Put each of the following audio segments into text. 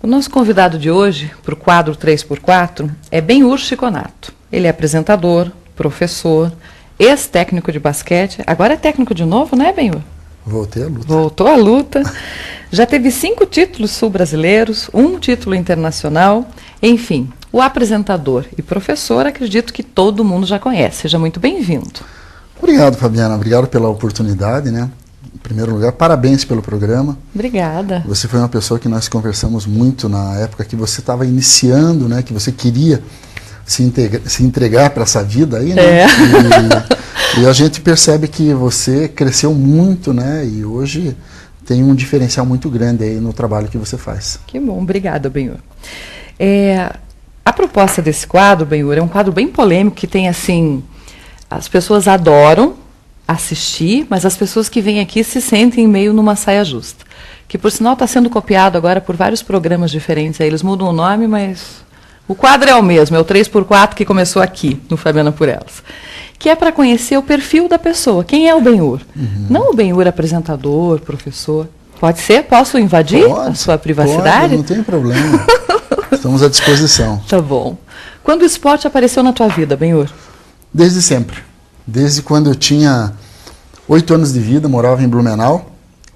O nosso convidado de hoje, para o quadro 3x4, é Benhur Chiconato. Ele é apresentador, professor, ex-técnico de basquete, agora é técnico de novo, né, Benhur? Voltei à luta. Voltou à luta. Já teve 5 títulos sul-brasileiros, 1 título internacional. Enfim, o apresentador e professor, acredito que todo mundo já conhece. Seja muito bem-vindo. Obrigado, Fabiana. Obrigado pela oportunidade, né? Em primeiro lugar, parabéns pelo programa. Obrigada. Você foi uma pessoa que nós conversamos muito na época que você estava iniciando, né? Que você queria se entregar para essa vida aí, né? E a gente percebe que você cresceu muito, né? E hoje tem um diferencial muito grande aí no trabalho que você faz. Que bom, obrigada, Benhur. A proposta desse quadro, Benhur, é um quadro bem polêmico que tem assim, as pessoas adoram assistir, mas as pessoas que vêm aqui se sentem meio numa saia justa. Que por sinal está sendo copiado agora por vários programas diferentes. Aí eles mudam o nome, mas o quadro é o mesmo, é o 3x4 que começou aqui, no Fabiana por Elas. Que é para conhecer o perfil da pessoa. Quem é o Benhur? Não o Benhur apresentador, professor. Pode ser? Posso invadir a sua privacidade? Pode, não tem problema. Estamos à disposição. Tá bom. Quando o esporte apareceu na tua vida, Benhur? Desde sempre. Desde quando eu tinha 8 anos de vida, morava em Blumenau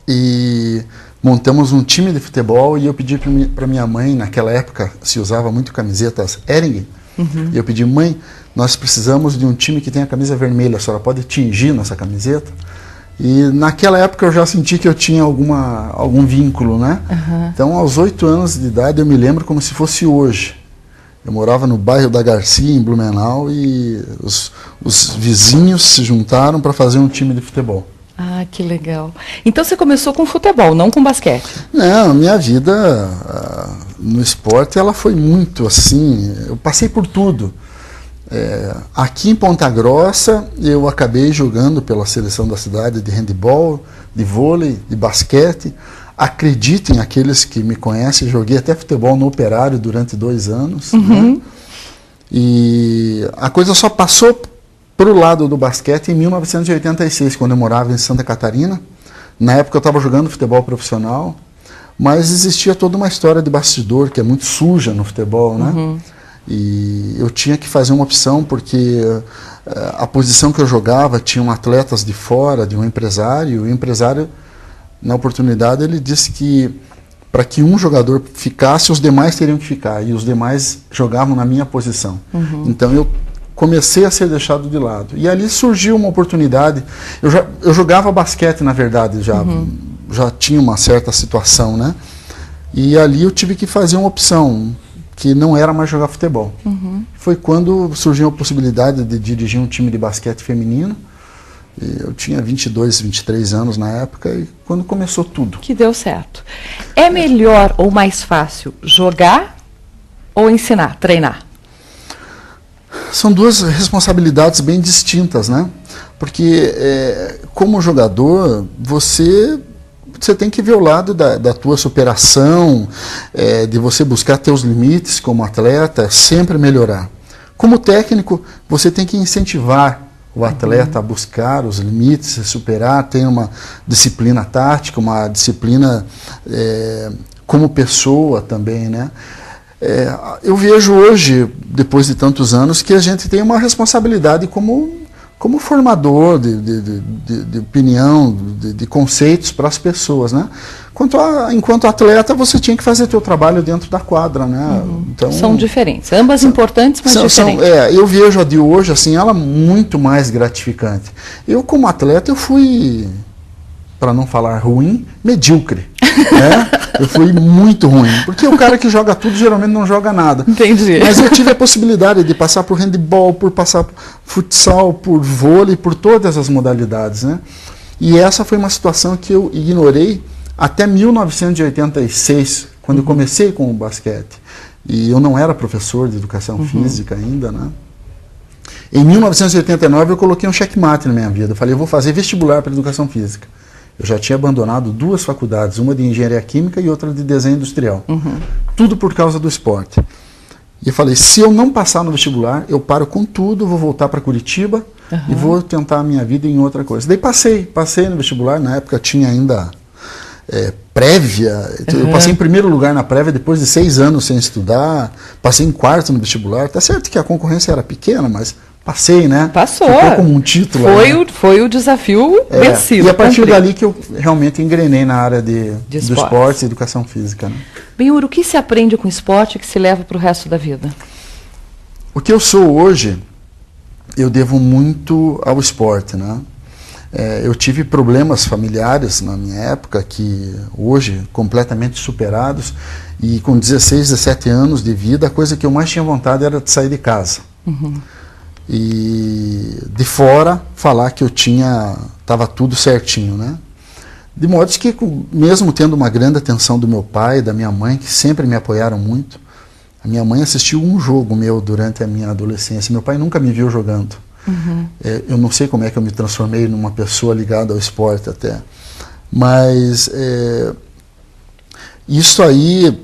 e montamos um time de futebol e eu pedi para minha mãe, naquela época se usava muito camisetas Hering, e eu pedi, mãe, nós precisamos de um time que tenha camisa vermelha, a senhora pode tingir nossa camiseta? E naquela época eu já senti que eu tinha algum vínculo, né? Então aos 8 anos de idade eu me lembro como se fosse hoje. Eu morava no bairro da Garcia, em Blumenau, e os vizinhos se juntaram para fazer um time de futebol. Ah, que legal. Então você começou com futebol, não com basquete? Não, minha vida no esporte ela foi muito assim, eu passei por tudo. Aqui em Ponta Grossa eu acabei jogando pela seleção da cidade de handebol, de vôlei, de basquete. Acreditem, aqueles que me conhecem, joguei até futebol no Operário durante 2 anos. Né? E a coisa só passou para o lado do basquete em 1986, quando eu morava em Santa Catarina. Na época eu estava jogando futebol profissional, mas existia toda uma história de bastidor que é muito suja no futebol, né? E eu tinha que fazer uma opção porque a posição que eu jogava tinham atletas de fora, de um empresário, e o empresário, na oportunidade, ele disse que para que um jogador ficasse, os demais teriam que ficar, e os demais jogavam na minha posição. Então eu comecei a ser deixado de lado. E ali surgiu uma oportunidade. Eu jogava basquete, na verdade, já tinha uma certa situação, né? E ali eu tive que fazer uma opção, que não era mais jogar futebol. Foi quando surgiu a possibilidade de dirigir um time de basquete feminino. Eu tinha 22, 23 anos na época, e quando começou tudo. Que deu certo. É melhor ou mais fácil jogar ou ensinar, treinar? São 2 responsabilidades bem distintas, né? Porque como jogador, você tem que ver o lado da tua superação, de você buscar teus limites como atleta, sempre melhorar. Como técnico, você tem que incentivar o atleta a buscar os limites, se superar, tem uma disciplina tática, uma disciplina como pessoa também, né? Eu vejo hoje, depois de tantos anos, que a gente tem uma responsabilidade como formador de opinião, de conceitos para as pessoas, né? Enquanto atleta, você tinha que fazer teu trabalho dentro da quadra, né? Então, são diferentes, ambas importantes, mas diferentes. Eu vejo a de hoje, assim, ela muito mais gratificante. Eu, como atleta, eu fui, para não falar ruim, medíocre. Né? Eu fui muito ruim, porque o cara que joga tudo geralmente não joga nada. Entendi. Mas eu tive a possibilidade de passar por handebol, por passar por futsal, por vôlei, por todas as modalidades, né? E essa foi uma situação que eu ignorei até 1986, quando eu comecei com o basquete. E eu não era professor de educação física ainda, né? Em 1989 eu coloquei um checkmate na minha vida. Eu falei, eu vou fazer vestibular para educação física. Eu já tinha abandonado 2 faculdades, uma de engenharia química e outra de desenho industrial. Tudo por causa do esporte. E eu falei, se eu não passar no vestibular, eu paro com tudo, vou voltar para Curitiba e vou tentar a minha vida em outra coisa. Daí passei no vestibular, na época tinha ainda prévia. Eu passei em primeiro lugar na prévia depois de 6 anos sem estudar, passei em quarto no vestibular. Tá certo que a concorrência era pequena, mas passei, né? Passou. Ficou como um título. Foi o desafio vencido. E a partir dali que eu realmente engrenei na área do esporte e educação física. Né? Benhur, o que se aprende com esporte que se leva para o resto da vida? O que eu sou hoje, eu devo muito ao esporte, né? Eu tive problemas familiares na minha época, que hoje completamente superados, e com 16, 17 anos de vida, a coisa que eu mais tinha vontade era de sair de casa. E de fora falar que eu estava tudo certinho, né? De modo que, mesmo tendo uma grande atenção do meu pai e da minha mãe, que sempre me apoiaram muito, a minha mãe assistiu um jogo meu durante a minha adolescência, meu pai nunca me viu jogando. Eu não sei como é que eu me transformei numa pessoa ligada ao esporte até, mas isso aí,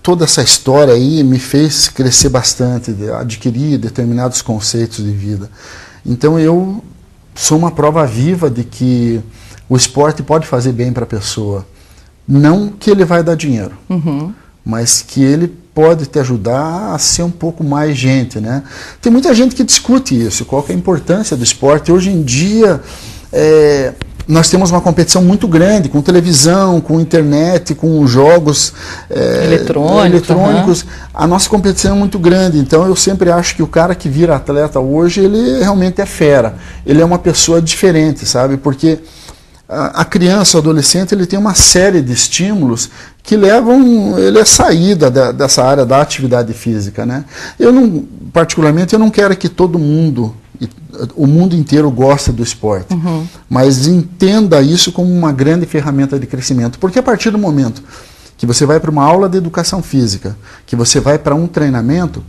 toda essa história aí me fez crescer bastante, adquirir determinados conceitos de vida. Então eu sou uma prova viva de que o esporte pode fazer bem para a pessoa, não que ele vai dar dinheiro, mas que ele pode te ajudar a ser um pouco mais gente, né? Tem muita gente que discute isso, qual que é a importância do esporte. Hoje em dia, nós temos uma competição muito grande, com televisão, com internet, com jogos eletrônicos. A nossa competição é muito grande, então eu sempre acho que o cara que vira atleta hoje, ele realmente é fera. Ele é uma pessoa diferente, sabe? Porque a criança, o adolescente, ele tem uma série de estímulos que levam ele a sair dessa área da atividade física, né? Particularmente, eu não quero que todo mundo, o mundo inteiro goste do esporte, mas entenda isso como uma grande ferramenta de crescimento, porque a partir do momento que você vai para uma aula de educação física, que você vai para um treinamento,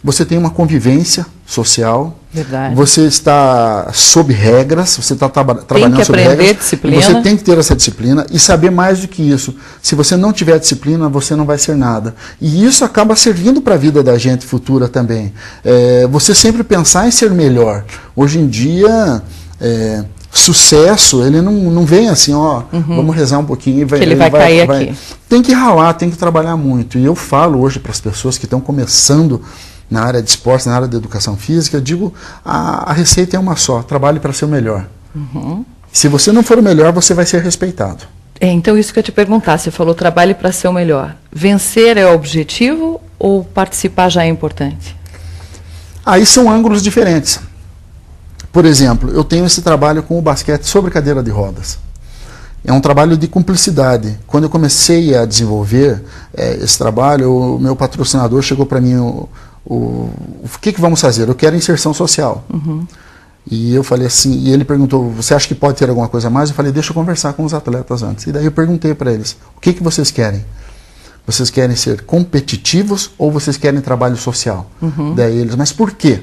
você tem uma convivência social. Verdade. Você está sob regras, você está trabalhando sob regras. Disciplina. Você tem que ter essa disciplina e saber mais do que isso. Se você não tiver disciplina, você não vai ser nada. E isso acaba servindo para a vida da gente futura também. Você sempre pensar em ser melhor. Hoje em dia, sucesso, ele não vem assim, vamos rezar um pouquinho e ele vai cair aqui. Tem que ralar, tem que trabalhar muito. E eu falo hoje para as pessoas que estão começando na área de esporte, na área de educação física, eu digo, a receita é uma só, trabalhe para ser o melhor. Se você não for o melhor, você vai ser respeitado. Então isso que eu ia te perguntar, você falou trabalhe para ser o melhor. Vencer é o objetivo ou participar já é importante? Aí são ângulos diferentes. Por exemplo, eu tenho esse trabalho com o basquete sobre cadeira de rodas. É um trabalho de cumplicidade. Quando eu comecei a desenvolver esse trabalho, o meu patrocinador chegou para mim, o que vamos fazer? Eu quero inserção social. E eu falei assim, e ele perguntou, você acha que pode ter alguma coisa a mais? Eu falei, deixa eu conversar com os atletas antes. E daí eu perguntei para eles, o que vocês querem? Vocês querem ser competitivos ou vocês querem trabalho social? Daí eles, mas por quê?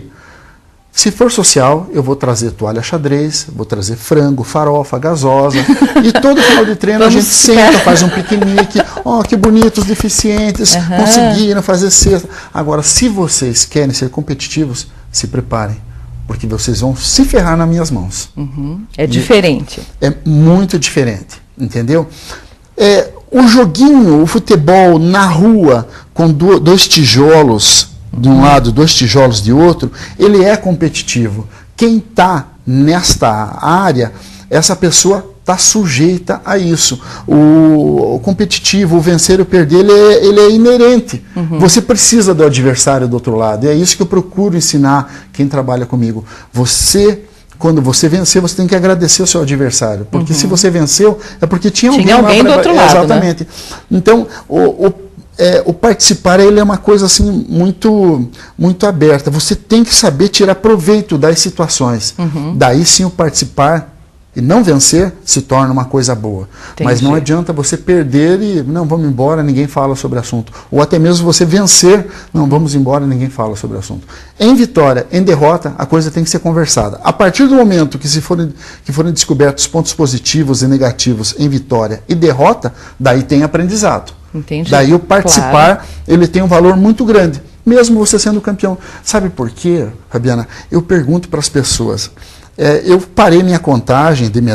Se for social, eu vou trazer toalha xadrez, vou trazer frango, farofa, gasosa. E todo final de treino a gente senta, faz um piquenique. Que bonitos deficientes conseguiram fazer cesta. Agora, se vocês querem ser competitivos, se preparem, porque vocês vão se ferrar nas minhas mãos. É diferente. É muito diferente, entendeu? O joguinho, o futebol na rua, com dois tijolos de um lado, 2 tijolos de outro, ele é competitivo. Quem está nesta área, essa pessoa está sujeita a isso. O competitivo, o vencer ou perder, ele é inerente. Você precisa do adversário do outro lado. E é isso que eu procuro ensinar quem trabalha comigo. Quando você vencer, você tem que agradecer o seu adversário. Porque se você venceu, é porque tinha alguém do outro lado. Exatamente. Né? Então, o participar, ele é uma coisa assim muito, muito aberta. Você tem que saber tirar proveito das situações. Daí sim o participar e não vencer se torna uma coisa boa. Entendi. Mas não adianta você perder e não, vamos embora, ninguém fala sobre o assunto. Ou até mesmo você vencer, não, vamos embora, ninguém fala sobre o assunto. Em vitória, em derrota, a coisa tem que ser conversada. A partir do momento que forem descobertos pontos positivos e negativos em vitória e derrota, daí tem aprendizado. Entendi. Daí o participar, ele tem um valor muito grande, mesmo você sendo campeão. Sabe por quê, Fabiana? Eu pergunto para as pessoas, eu parei minha contagem de medalhas